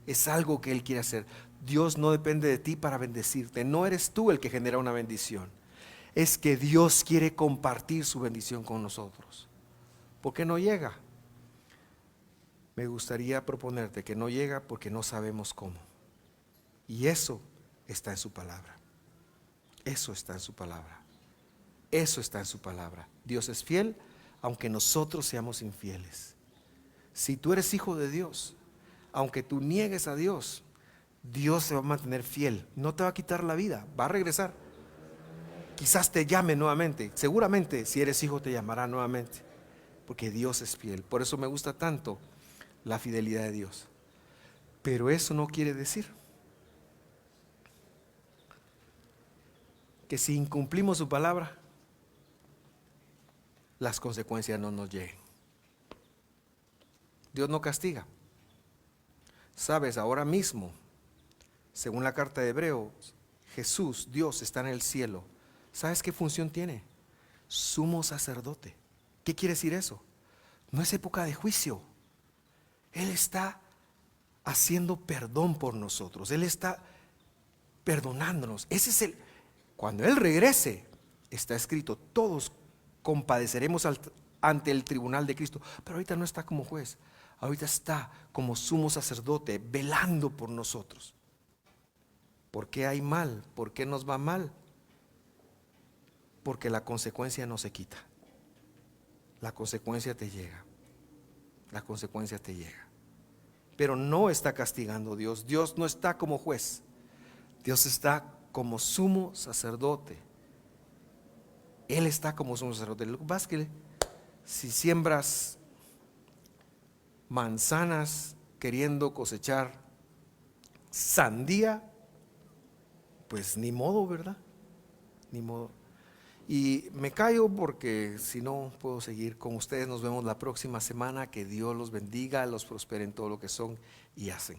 Es algo que Él quiere hacer. Dios no depende de ti para bendecirte. No eres tú el que genera una bendición. Es que Dios quiere compartir su bendición con nosotros. ¿Por qué no llega? Me gustaría proponerte que no llega porque no sabemos cómo. Y eso está en su palabra. Eso está en su palabra. Eso está en su palabra. Dios es fiel aunque nosotros seamos infieles. Si tú eres hijo de Dios, aunque tú niegues a Dios, Dios se va a mantener fiel. No te va a quitar la vida, va a regresar. Quizás te llame nuevamente. Seguramente si eres hijo te llamará nuevamente, porque Dios es fiel. Por eso me gusta tanto la fidelidad de Dios. Pero eso no quiere decir que si incumplimos su palabra, las consecuencias no nos lleguen. Dios no castiga. Sabes, ahora mismo, según la carta de Hebreos, Jesús, Dios, está en el cielo. ¿Sabes qué función tiene? Sumo sacerdote. ¿Qué quiere decir eso? No es época de juicio. Él está haciendo perdón por nosotros. Él está perdonándonos. Cuando Él regrese, está escrito, todos compadeceremos ante el tribunal de Cristo. Pero ahorita no está como juez. Ahorita está como sumo sacerdote, velando por nosotros. ¿Por qué hay mal? ¿Por qué nos va mal? Porque la consecuencia no se quita. La consecuencia te llega. La consecuencia te llega. Pero no está castigando Dios. Dios no está como juez. Dios está como sumo sacerdote. Él está como sumo sacerdote. Lo que pasa es que si siembras manzanas queriendo cosechar sandía, pues ni modo, ¿verdad? Ni modo. Y me callo porque si no puedo seguir con ustedes. Nos vemos la próxima semana. Que Dios los bendiga, los prospere en todo lo que son y hacen.